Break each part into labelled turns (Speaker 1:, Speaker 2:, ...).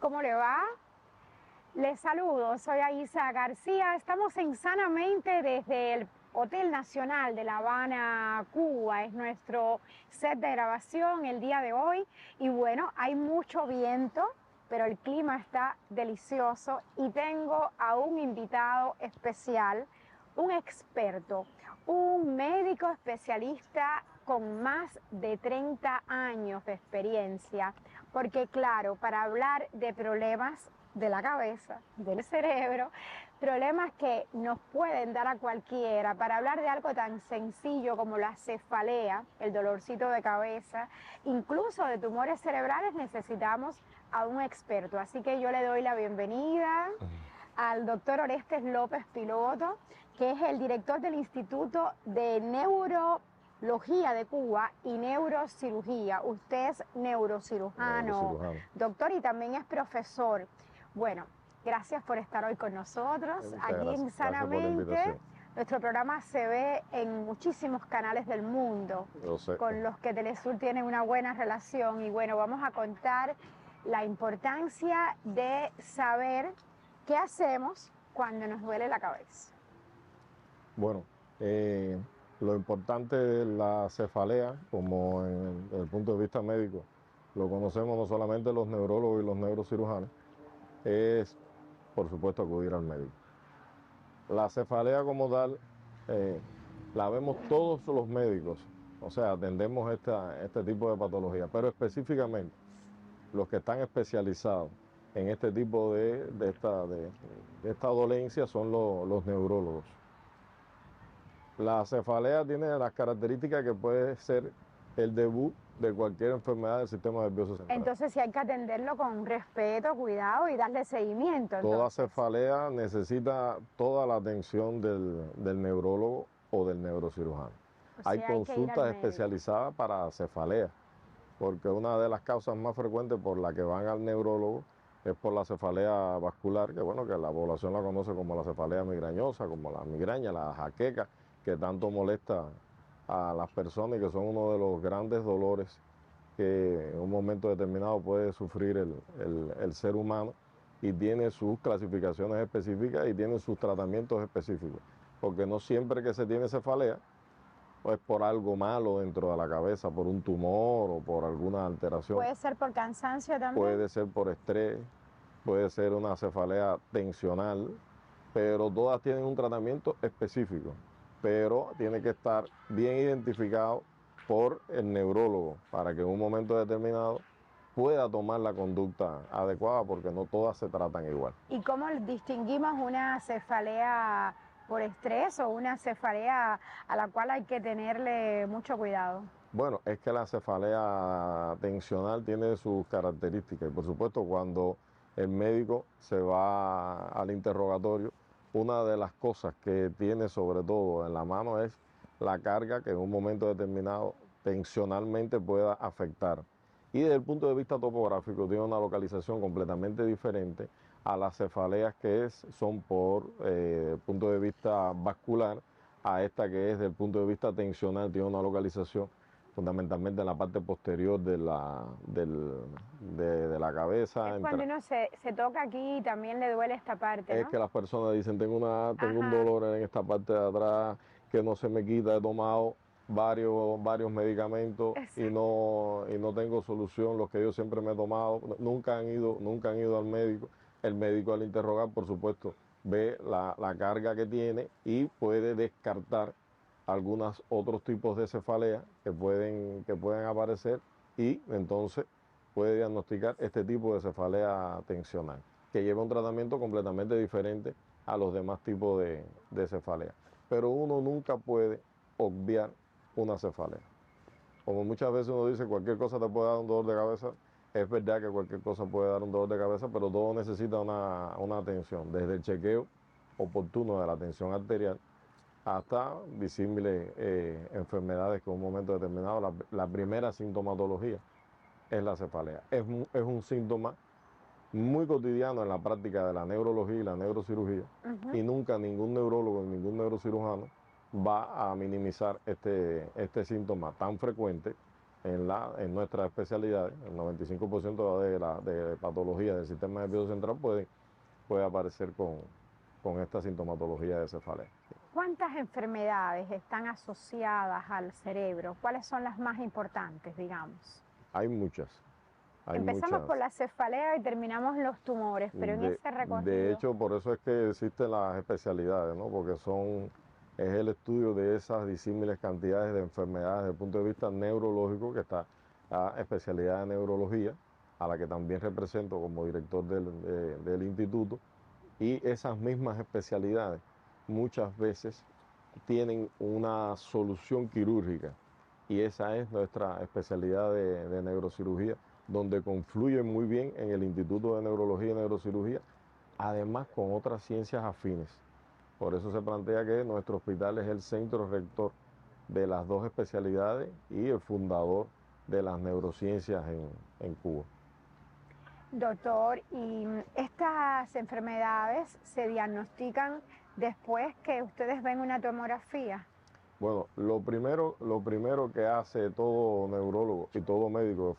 Speaker 1: ¿cómo le va? Les saludo, soy Aisa García. Estamos en Sanamente desde el Hotel Nacional de La Habana, Cuba. Es nuestro set de grabación el día de hoy. Y bueno, hay mucho viento, pero el clima está delicioso. Y tengo a un invitado especial, un experto, un médico especialista con más de 30 años de experiencia. Porque claro, para hablar de problemas de la cabeza, del cerebro, problemas que nos pueden dar a cualquiera, para hablar de algo tan sencillo como la cefalea, el dolorcito de cabeza, incluso de tumores cerebrales, necesitamos a un experto. Así que yo le doy la bienvenida al doctor Orestes López Piloto, que es el director del Instituto de Neurología de Cuba y Neurocirugía. Usted es neurocirujano, doctor, y también es profesor. Bueno, gracias por estar hoy con nosotros. Aquí en Sanamente. Nuestro programa se ve en muchísimos canales del mundo, con los que Telesur tiene una buena relación. Y bueno, vamos a contar la importancia de saber qué hacemos cuando nos duele la cabeza.
Speaker 2: Bueno, lo importante de la cefalea, como en el punto de vista médico, lo conocemos no solamente los neurólogos y los neurocirujanos, es, por supuesto, acudir al médico. La cefalea como tal, la vemos todos los médicos, o sea, atendemos este tipo de patología, pero específicamente los que están especializados en este tipo de esta dolencia son los neurólogos. La cefalea tiene las características que puede ser el debut de cualquier enfermedad del sistema nervioso central.
Speaker 1: Entonces sí hay que atenderlo con respeto, cuidado y darle seguimiento.
Speaker 2: Toda cefalea necesita toda la atención del neurólogo o del neurocirujano. Hay consultas especializadas para cefalea, porque una de las causas más frecuentes por la que van al neurólogo es por la cefalea vascular, que bueno, que la población la conoce como la cefalea migrañosa, como la migraña, la jaqueca, que tanto molesta a las personas y que son uno de los grandes dolores que en un momento determinado puede sufrir el ser humano, y tiene sus clasificaciones específicas y tiene sus tratamientos específicos, porque no siempre que se tiene cefalea o es por algo malo dentro de la cabeza, por un tumor o por alguna alteración.
Speaker 1: ¿Puede ser por cansancio también?
Speaker 2: Puede ser por estrés, puede ser una cefalea tensional, pero todas tienen un tratamiento específico, pero tiene que estar bien identificado por el neurólogo para que en un momento determinado pueda tomar la conducta adecuada, porque no todas se tratan igual.
Speaker 1: ¿Y cómo distinguimos una cefalea por estrés o una cefalea a la cual hay que tenerle mucho cuidado?
Speaker 2: Bueno, es que la cefalea tensional tiene sus características y por supuesto cuando el médico se va al interrogatorio, una de las cosas que tiene sobre todo en la mano es la carga que en un momento determinado tensionalmente pueda afectar. Y desde el punto de vista topográfico tiene una localización completamente diferente a las cefaleas que son por punto de vista vascular, a esta que es desde el punto de vista tensional, tiene una localización fundamentalmente en la parte posterior de la cabeza.
Speaker 1: Es cuando uno se toca aquí y también le duele esta parte, ¿no?
Speaker 2: Es que las personas dicen, tengo un dolor en esta parte de atrás que no se me quita, he tomado varios medicamentos y no tengo solución, los que yo siempre me he tomado, nunca han ido al médico. El médico, al interrogar, por supuesto, ve la carga que tiene y puede descartar algunos otros tipos de cefalea que pueden aparecer, y entonces puede diagnosticar este tipo de cefalea tensional, que lleva un tratamiento completamente diferente a los demás tipos de cefalea. Pero uno nunca puede obviar una cefalea. Como muchas veces uno dice, cualquier cosa te puede dar un dolor de cabeza, es verdad que cualquier cosa puede dar un dolor de cabeza, pero todo necesita una atención, desde el chequeo oportuno de la tensión arterial hasta visibles enfermedades que en un momento determinado, la primera sintomatología es la cefalea. Es un síntoma muy cotidiano en la práctica de la neurología y la neurocirugía, y nunca ningún neurólogo, ningún neurocirujano va a minimizar este síntoma tan frecuente en nuestras especialidades, el 95% de patologías del sistema nervioso central puede aparecer con esta sintomatología de cefalea.
Speaker 1: ¿Cuántas enfermedades están asociadas al cerebro? ¿Cuáles son las más importantes, digamos?
Speaker 2: Hay muchas.
Speaker 1: Empezamos por la cefalea y terminamos los tumores, pero en ese recorrido...
Speaker 2: De hecho, por eso es que existen las especialidades, ¿no? Porque es el estudio de esas disímiles cantidades de enfermedades desde el punto de vista neurológico, que está la especialidad de neurología, a la que también represento como director del instituto, y esas mismas especialidades muchas veces tienen una solución quirúrgica, y esa es nuestra especialidad de neurocirugía, donde confluye muy bien en el Instituto de Neurología y Neurocirugía, además con otras ciencias afines. Por eso se plantea que nuestro hospital es el centro rector de las dos especialidades y el fundador de las neurociencias en Cuba.
Speaker 1: Doctor, ¿y estas enfermedades se diagnostican después que ustedes ven una tomografía?
Speaker 2: Bueno, lo primero que hace todo neurólogo y todo médico de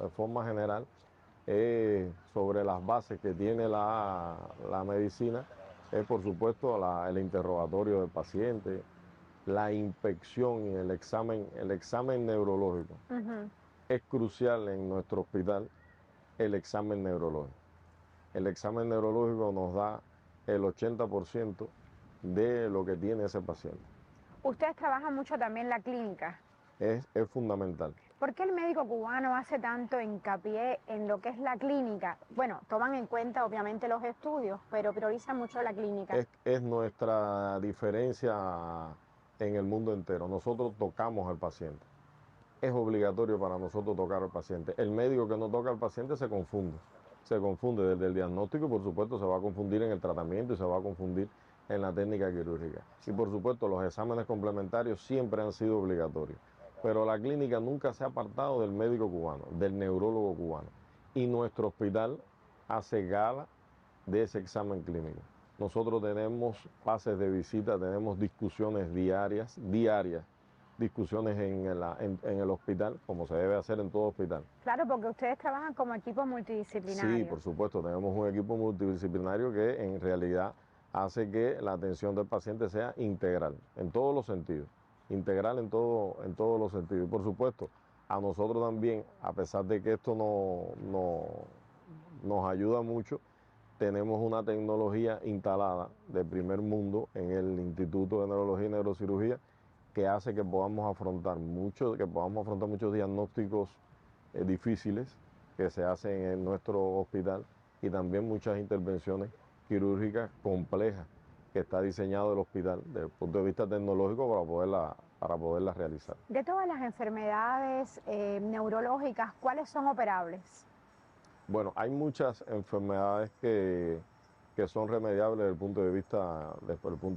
Speaker 2: forma general es, sobre las bases que tiene la medicina, es por supuesto el interrogatorio del paciente, la inspección y el examen neurológico. Es crucial en nuestro hospital el examen neurológico. El examen neurológico nos da el 80% de lo que tiene ese paciente.
Speaker 1: Ustedes trabajan mucho también en la clínica.
Speaker 2: Es fundamental.
Speaker 1: ¿Por qué el médico cubano hace tanto hincapié en lo que es la clínica? Bueno, toman en cuenta obviamente los estudios, pero priorizan mucho la clínica.
Speaker 2: Es nuestra diferencia en el mundo entero. Nosotros tocamos al paciente. Es obligatorio para nosotros tocar al paciente. El médico que no toca al paciente se confunde. Se confunde desde el diagnóstico y por supuesto se va a confundir en el tratamiento y se va a confundir en la técnica quirúrgica. Y por supuesto los exámenes complementarios siempre han sido obligatorios. Pero la clínica nunca se ha apartado del médico cubano, del neurólogo cubano. Y nuestro hospital hace gala de ese examen clínico. Nosotros tenemos pases de visita, tenemos discusiones diarias, discusiones en el hospital, como se debe hacer en todo hospital.
Speaker 1: Claro, porque ustedes trabajan como equipo multidisciplinario.
Speaker 2: Sí, por supuesto, tenemos un equipo multidisciplinario que en realidad hace que la atención del paciente sea integral, en todos los sentidos, integral en todos los sentidos. Y por supuesto, a nosotros también, a pesar de que esto nos ayuda mucho, tenemos una tecnología instalada de primer mundo en el Instituto de Neurología y Neurocirugía que hace que podamos afrontar muchos diagnósticos difíciles que se hacen en nuestro hospital y también muchas intervenciones quirúrgicas complejas que está diseñado el hospital desde el punto de vista tecnológico para poderlas realizar.
Speaker 1: De todas las enfermedades neurológicas, ¿cuáles son operables?
Speaker 2: Bueno, hay muchas enfermedades que son remediables desde el punto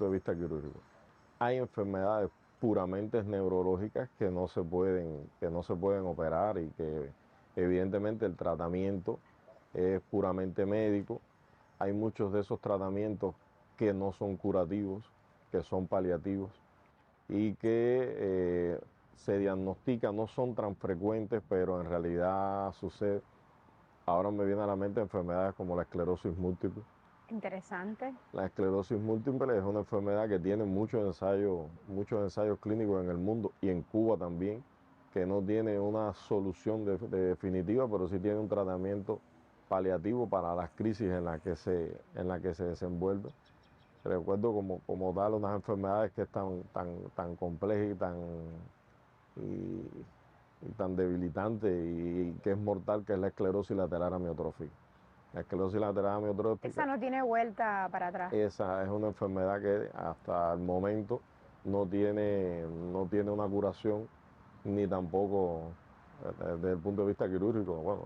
Speaker 2: de vista quirúrgico. Hay enfermedades puramente neurológicas que no se pueden operar y que evidentemente el tratamiento es puramente médico. Hay muchos de esos tratamientos que no son curativos, que son paliativos y que se diagnostican, no son tan frecuentes, pero en realidad sucede. Ahora me viene a la mente enfermedades como la esclerosis múltiple.
Speaker 1: Interesante.
Speaker 2: La esclerosis múltiple es una enfermedad que tiene muchos ensayos clínicos en el mundo y en Cuba también, que no tiene una solución definitiva, pero sí tiene un tratamiento paliativo para las crisis en la que se desenvuelve. Recuerdo como tal unas enfermedades que es tan complejas y tan debilitante y que es mortal, que es la esclerosis lateral amiotrófica. La esclerosis lateral amiotrófica.
Speaker 1: Esa no tiene vuelta para atrás.
Speaker 2: Esa es una enfermedad que hasta el momento no tiene una curación, ni tampoco desde el punto de vista quirúrgico. Bueno,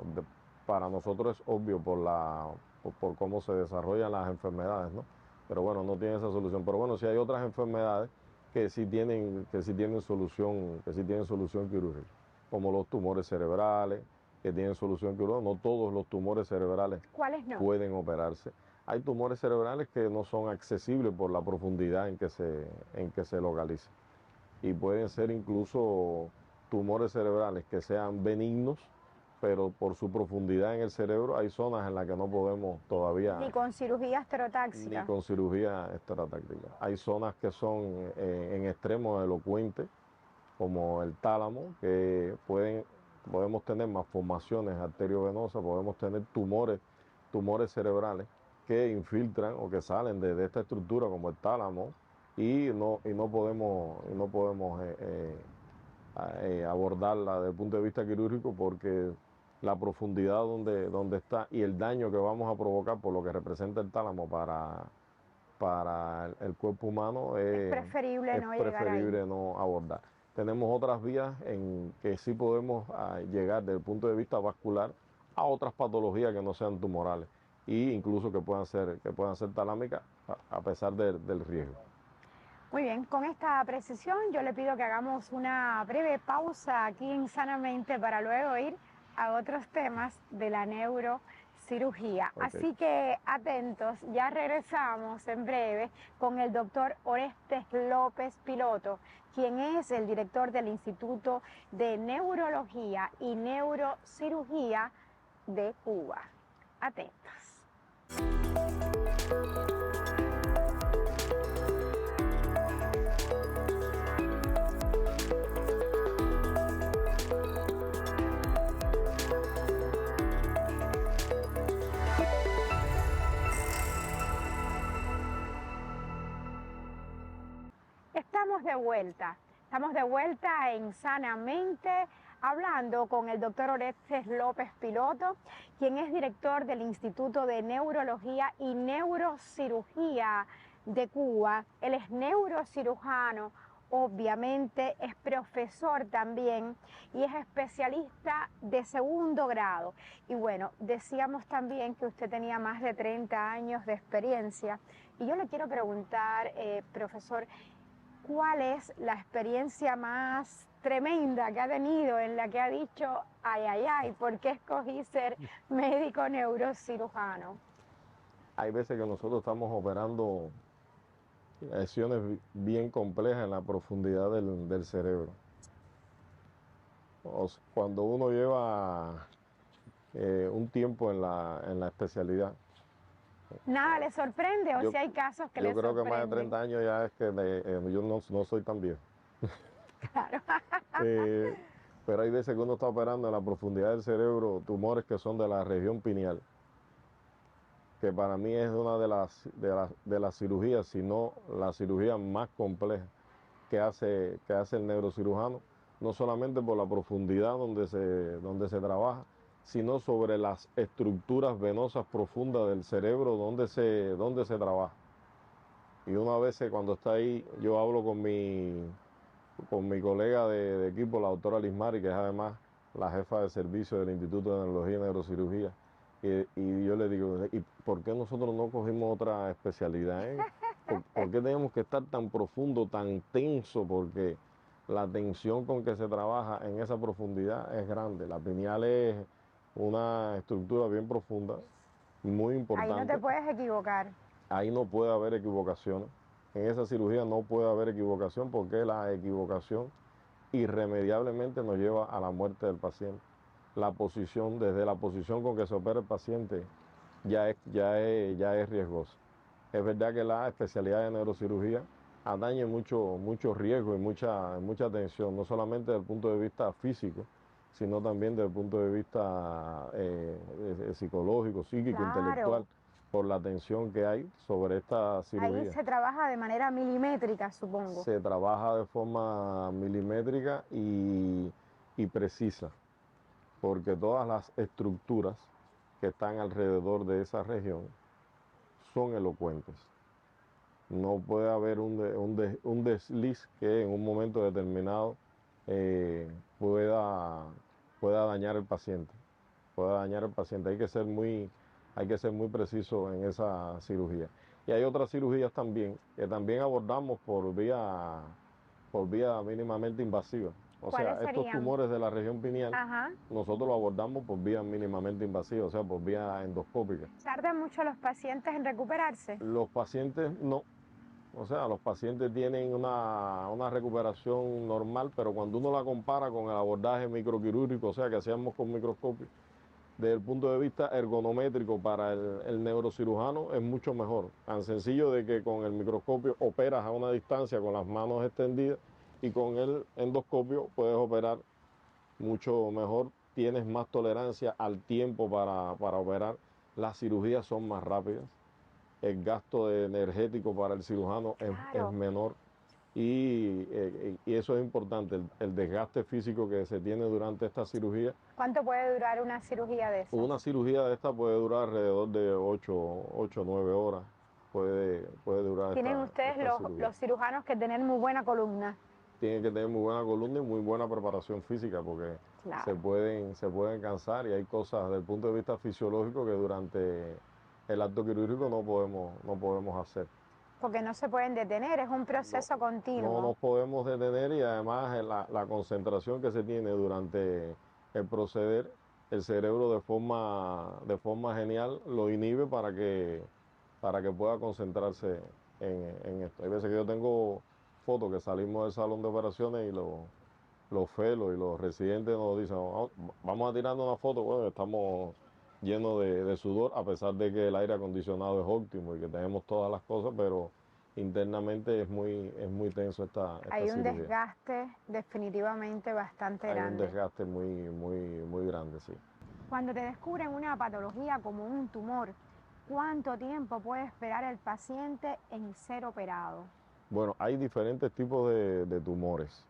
Speaker 2: para nosotros es obvio por cómo se desarrollan las enfermedades, ¿no? Pero bueno, no tiene esa solución. Pero bueno, sí hay otras enfermedades que sí tienen solución quirúrgica, como los tumores cerebrales, que tienen solución quirúrgica. No todos los tumores cerebrales pueden operarse. Hay tumores cerebrales que no son accesibles por la profundidad en que se localizan. Y pueden ser incluso tumores cerebrales que sean benignos, pero por su profundidad en el cerebro hay zonas en las que no podemos todavía...
Speaker 1: Ni con cirugía esterotáxica.
Speaker 2: Ni con cirugía esterotáxica. Hay zonas que son en extremos elocuentes, como el tálamo, que podemos tener malformaciones arteriovenosas, podemos tener tumores cerebrales que infiltran o que salen de esta estructura como el tálamo y no podemos abordarla desde el punto de vista quirúrgico porque la profundidad donde está y el daño que vamos a provocar por lo que representa el tálamo para el cuerpo humano
Speaker 1: es preferible
Speaker 2: no abordar. Tenemos otras vías en que sí podemos llegar desde el punto de vista vascular a otras patologías que no sean tumorales e incluso que puedan ser talámicas a pesar del riesgo.
Speaker 1: Muy bien, con esta precisión yo le pido que hagamos una breve pausa aquí en Sanamente para luego ir a otros temas de la neurocirugía. Okay. Así que atentos, ya regresamos en breve con el doctor Orestes López Piloto, quien es el director del Instituto de Neurología y Neurocirugía de Cuba. Atentos. Estamos de vuelta en Sanamente, hablando con el doctor Orestes López Piloto, quien es director del Instituto de Neurología y Neurocirugía de Cuba. Él es neurocirujano, obviamente es profesor también y es especialista de segundo grado. Y bueno, decíamos también que usted tenía más de 30 años de experiencia y yo le quiero preguntar, profesor, ¿cuál es la experiencia más tremenda que ha tenido en la que ha dicho, ay, ¿por qué escogí ser médico neurocirujano?
Speaker 2: Hay veces que nosotros estamos operando lesiones bien complejas en la profundidad del cerebro. Cuando uno lleva un tiempo en la especialidad,
Speaker 1: ¿nada le sorprende o si hay casos que le sorprenden?
Speaker 2: Yo creo que más de 30 años ya es que yo no soy tan viejo.
Speaker 1: Claro.
Speaker 2: Pero hay veces que uno está operando en la profundidad del cerebro tumores que son de la región pineal, que para mí es una de las cirugías, si no la cirugía más compleja que hace el neurocirujano, no solamente por la profundidad donde se trabaja, sino sobre las estructuras venosas profundas del cerebro donde se trabaja. Y una vez cuando está ahí, yo hablo con mi colega de equipo, la doctora Liz Mari, que es además la jefa de servicio del Instituto de Neurología y Neurocirugía, y yo le digo, ¿y por qué nosotros no cogimos otra especialidad? ¿Por qué tenemos que estar tan profundo, tan tenso? Porque la tensión con que se trabaja en esa profundidad es grande. La pineal es una estructura bien profunda, muy importante.
Speaker 1: Ahí no te puedes equivocar.
Speaker 2: Ahí no puede haber equivocaciones. En esa cirugía no puede haber equivocación porque la equivocación irremediablemente nos lleva a la muerte del paciente. Desde la posición con que se opera el paciente ya es riesgosa. Es verdad que la especialidad de neurocirugía atañe mucho riesgo y mucha tensión, no solamente desde el punto de vista físico, sino también desde el punto de vista psicológico, psíquico, claro, intelectual, por la tensión que hay sobre esta cirugía.
Speaker 1: Ahí se trabaja de manera milimétrica, supongo.
Speaker 2: Se trabaja de forma milimétrica y precisa, porque todas las estructuras que están alrededor de esa región son elocuentes. No puede haber un desliz que en un momento determinado pueda dañar al paciente. Hay que ser muy preciso en esa cirugía. Y hay otras cirugías también que también abordamos por vía mínimamente invasiva. O sea, estos tumores de la región pineal, nosotros lo abordamos por vía mínimamente invasiva, o sea, por vía endoscópica.
Speaker 1: ¿Tardan mucho los pacientes en recuperarse?
Speaker 2: Los pacientes no. O sea, los pacientes tienen una recuperación normal, pero cuando uno la compara con el abordaje microquirúrgico, o sea, que hacíamos con microscopio, desde el punto de vista ergonométrico para el neurocirujano es mucho mejor. Tan sencillo de que con el microscopio operas a una distancia con las manos extendidas y con el endoscopio puedes operar mucho mejor, tienes más tolerancia al tiempo para operar, las cirugías son más rápidas, el gasto energético para el cirujano es menor y eso es importante, el desgaste físico que se tiene durante esta cirugía.
Speaker 1: ¿Cuánto puede durar una cirugía de esas?
Speaker 2: Una cirugía de esta puede durar alrededor de 8 o 9 horas, puede durar
Speaker 1: ¿Tienen ustedes los cirujanos que tener muy buena columna?
Speaker 2: Tienen que tener muy buena columna y muy buena preparación física porque
Speaker 1: claro,
Speaker 2: se pueden cansar y hay cosas desde el punto de vista fisiológico que durante el acto quirúrgico no podemos hacer.
Speaker 1: Porque no se pueden detener, es un proceso continuo.
Speaker 2: No nos podemos detener y además la concentración que se tiene durante el proceder, el cerebro de forma genial lo inhibe para que pueda concentrarse en esto. Hay veces que yo tengo fotos que salimos del salón de operaciones y los felos y los residentes nos dicen, vamos a tirarnos una foto, bueno, estamos llenos de sudor, a pesar de que el aire acondicionado es óptimo y que tenemos todas las cosas, pero internamente es muy tenso esta
Speaker 1: Hay un
Speaker 2: cirugía.
Speaker 1: desgaste definitivamente bastante grande.
Speaker 2: Hay un desgaste muy grande, sí.
Speaker 1: Cuando te descubren una patología como un tumor, ¿cuánto tiempo puede esperar el paciente en ser operado?
Speaker 2: Bueno, hay diferentes tipos de tumores,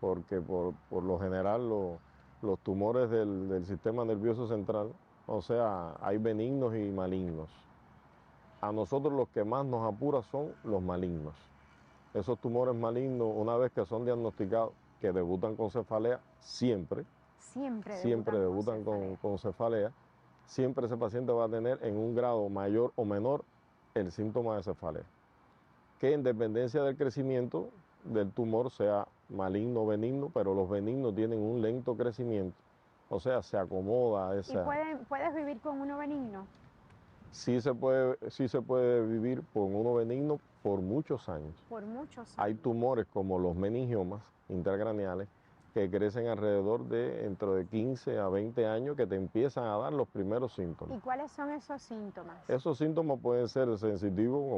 Speaker 2: porque por lo general los tumores del sistema nervioso central, o sea, hay benignos y malignos. A nosotros los que más nos apura son los malignos. Esos tumores malignos, una vez que son diagnosticados, que debutan con cefalea, siempre debutan con cefalea, siempre ese paciente va a tener en un grado mayor o menor el síntoma de cefalea, que en dependencia del crecimiento del tumor, sea maligno o benigno, pero los benignos tienen un lento crecimiento, o sea, se acomoda esa...
Speaker 1: ¿Y puedes vivir con uno benigno?
Speaker 2: Sí se puede vivir con uno benigno por muchos años.
Speaker 1: Por muchos años.
Speaker 2: Hay tumores como los meningiomas intracraneales que crecen alrededor de entre de 15 a 20 años que te empiezan a dar los primeros síntomas.
Speaker 1: ¿Y cuáles son esos síntomas?
Speaker 2: Esos síntomas pueden ser sensitivos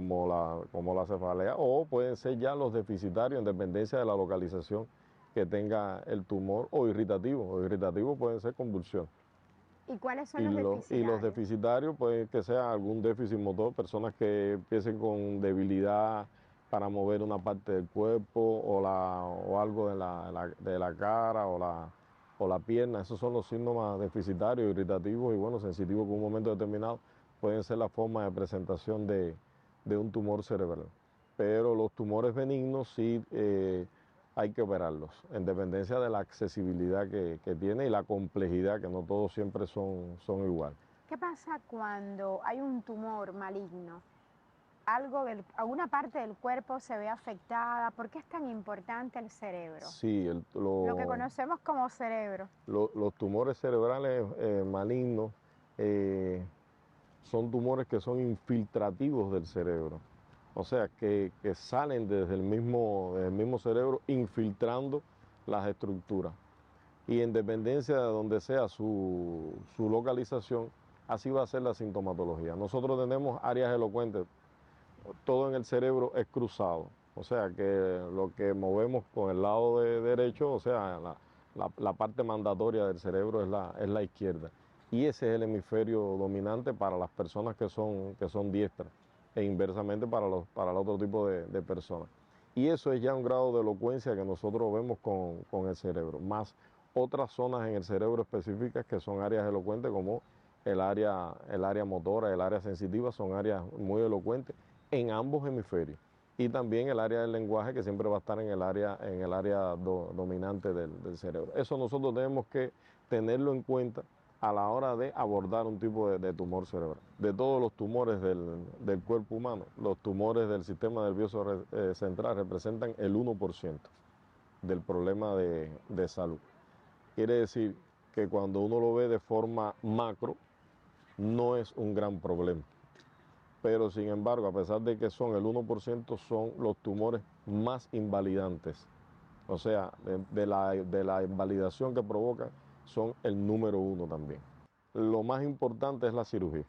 Speaker 2: como la cefalea o pueden ser ya los deficitarios en dependencia de la localización que tenga el tumor o irritativos. Los irritativos pueden ser convulsiones.
Speaker 1: ¿Y cuáles son los deficitarios?
Speaker 2: Y los deficitarios pueden que sea algún déficit motor, personas que empiecen con debilidad para mover una parte del cuerpo o algo de la cara o la pierna. Esos son los síntomas deficitarios, irritativos y bueno, sensitivos que en un momento determinado pueden ser la forma de presentación de un tumor cerebral. Pero los tumores benignos sí hay que operarlos, en dependencia de la accesibilidad que tiene y la complejidad, que no todos siempre son igual.
Speaker 1: ¿Qué pasa cuando hay un tumor maligno? ¿Alguna parte del cuerpo se ve afectada? ¿Por qué es tan importante el cerebro?
Speaker 2: Sí,
Speaker 1: lo que conocemos como cerebro.
Speaker 2: Los tumores cerebrales malignos son tumores que son infiltrativos del cerebro. O sea, que salen desde el mismo cerebro infiltrando las estructuras. Y en dependencia de donde sea su localización, así va a ser la sintomatología. Nosotros tenemos áreas elocuentes, todo en el cerebro es cruzado. O sea, que lo que movemos con el lado derecho, o sea, la parte mandatoria del cerebro es la izquierda. Y ese es el hemisferio dominante para las personas que son diestras e inversamente para el otro tipo de personas. Y eso es ya un grado de elocuencia que nosotros vemos con el cerebro, más otras zonas en el cerebro específicas que son áreas elocuentes como el área motora, el área sensitiva, son áreas muy elocuentes en ambos hemisferios. Y también el área del lenguaje que siempre va a estar en el área dominante del cerebro. Eso nosotros tenemos que tenerlo en cuenta a la hora de abordar un tipo de tumor cerebral. De todos los tumores del cuerpo humano, los tumores del sistema nervioso central representan el 1% del problema de salud. Quiere decir que cuando uno lo ve de forma macro, no es un gran problema. pero sin embargo, a pesar de que son el 1%, son los tumores más invalidantes. O sea, de la invalidación que provoca, son el número 1 también. Lo más importante es la cirugía.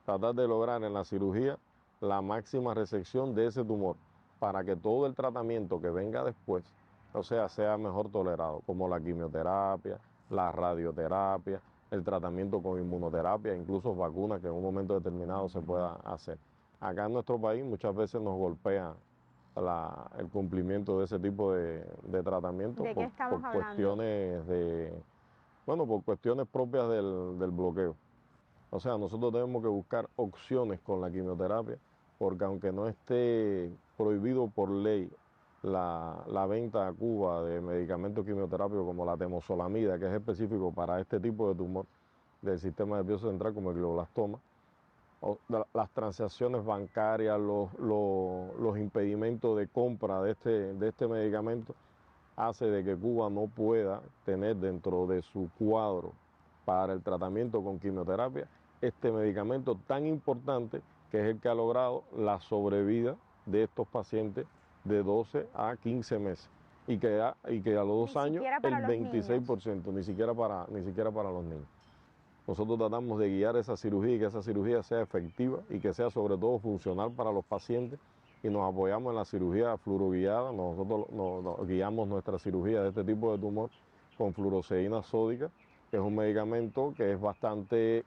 Speaker 2: Tratar de lograr en la cirugía la máxima resección de ese tumor para que todo el tratamiento que venga después, o sea, sea mejor tolerado, como la quimioterapia, la radioterapia, el tratamiento con inmunoterapia, incluso vacunas que en un momento determinado se pueda hacer. Acá en nuestro país muchas veces nos golpea el cumplimiento de ese tipo de tratamiento
Speaker 1: ¿De qué estamos
Speaker 2: por
Speaker 1: hablando?
Speaker 2: cuestiones por cuestiones propias del bloqueo. O sea, nosotros tenemos que buscar opciones con la quimioterapia, porque aunque no esté prohibido por ley la venta a Cuba de medicamentos quimioterápicos como la temozolomida, que es específico para este tipo de tumor del sistema nervioso central como el glioblastoma, las transacciones bancarias, los impedimentos de compra de este medicamento, hace de que Cuba no pueda tener dentro de su cuadro para el tratamiento con quimioterapia este medicamento tan importante que es el que ha logrado la sobrevida de estos pacientes de 12 a 15 meses y que a los 2 años el 26%, ni siquiera para los niños. Nosotros tratamos de guiar esa cirugía y que esa cirugía sea efectiva y que sea sobre todo funcional para los pacientes y nos apoyamos en la cirugía fluoroguiada. Nosotros guiamos nuestra cirugía de este tipo de tumor con fluoroceína sódica, que es un medicamento que es bastante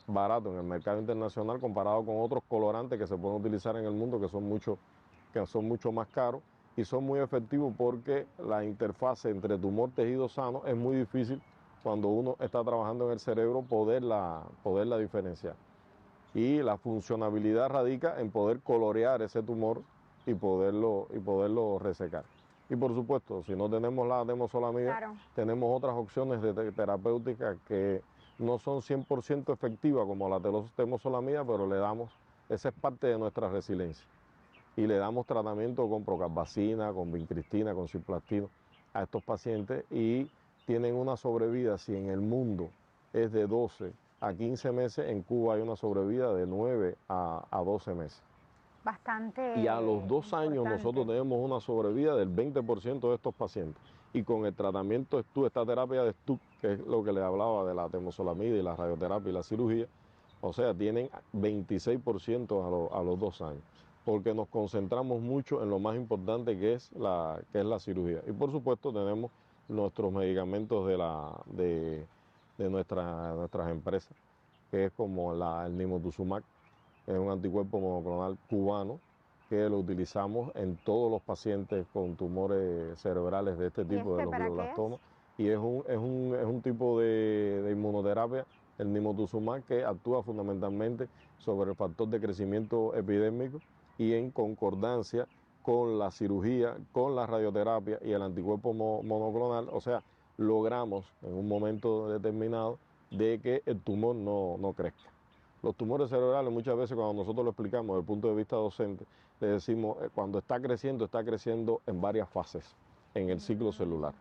Speaker 2: barato en el mercado internacional comparado con otros colorantes que se pueden utilizar en el mundo que son mucho más caros y son muy efectivos porque la interfase entre tumor tejido sano es muy difícil cuando uno está trabajando en el cerebro poderla diferenciar. Y la funcionabilidad radica en poder colorear ese tumor y poderlo resecar. Y por supuesto, si no tenemos la temozolomida, claro, tenemos otras opciones terapéuticas que no son 100% efectivas como la temozolomida, pero esa es parte de nuestra resiliencia. Y le damos tratamiento con procarbazina, con vincristina, con cisplastino a estos pacientes y tienen una sobrevida, si en el mundo es de 12 a 15 meses, en Cuba hay una sobrevida de 9 a 12 meses.
Speaker 1: Bastante.
Speaker 2: Y a los 2 años nosotros tenemos una sobrevida del 20% de estos pacientes. Y con el tratamiento esta terapia de Stuck, que es lo que le hablaba de la temozolomida y la radioterapia y la cirugía, o sea, tienen 26% a los 2 años. Porque nos concentramos mucho en lo más importante que es la cirugía. Y por supuesto tenemos nuestros medicamentos de nuestras empresas, que es como el Nimotuzumab, que es un anticuerpo monoclonal cubano, que lo utilizamos en todos los pacientes con tumores cerebrales de este tipo, de los glioblastomas. Y es un tipo de inmunoterapia, el Nimotuzumab, que actúa fundamentalmente sobre el factor de crecimiento epidérmico y en concordancia con la cirugía, con la radioterapia y el anticuerpo monoclonal, o sea, logramos en un momento determinado de que el tumor no crezca. Los tumores cerebrales muchas veces cuando nosotros lo explicamos desde el punto de vista docente, le decimos cuando está creciendo en varias fases en el ciclo celular.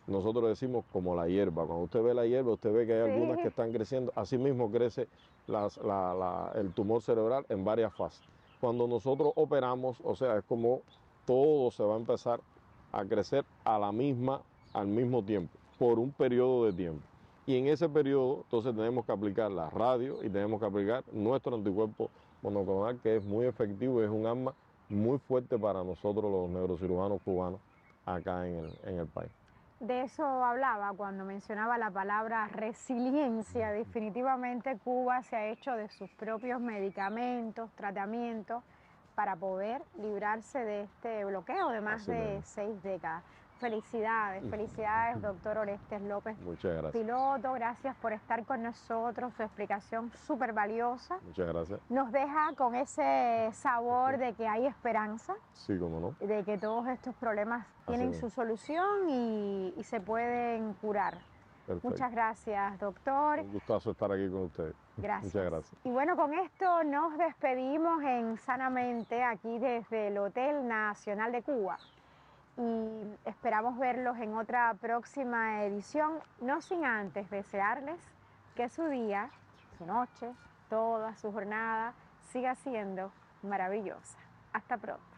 Speaker 2: Nosotros decimos como la hierba, cuando usted ve la hierba, usted ve que hay algunas que están creciendo, así mismo crece el tumor cerebral en varias fases. Cuando nosotros operamos, o sea, es como todo se va a empezar a crecer al mismo tiempo, por un periodo de tiempo. Y en ese periodo, entonces tenemos que aplicar la radio y tenemos que aplicar nuestro anticuerpo monoclonal, que es muy efectivo y es un arma muy fuerte para nosotros los neurocirujanos cubanos acá en el país.
Speaker 1: De eso hablaba cuando mencionaba la palabra resiliencia. Definitivamente Cuba se ha hecho de sus propios medicamentos, tratamientos, para poder librarse de este bloqueo de más de 6 décadas. Felicidades, felicidades, doctor Orestes López.
Speaker 2: Muchas gracias.
Speaker 1: Piloto, gracias por estar con nosotros, su explicación súper valiosa.
Speaker 2: Muchas gracias.
Speaker 1: Nos deja con ese sabor de que hay esperanza.
Speaker 2: Sí, cómo no.
Speaker 1: De que todos estos problemas tienen su solución y se pueden curar. Perfecto. Muchas gracias, doctor.
Speaker 2: Un gustazo estar aquí con ustedes.
Speaker 1: Gracias.
Speaker 2: Muchas gracias.
Speaker 1: Y bueno, con esto nos despedimos en Sanamente, aquí desde el Hotel Nacional de Cuba. Y esperamos verlos en otra próxima edición, no sin antes desearles que su día, su noche, toda su jornada siga siendo maravillosa. Hasta pronto.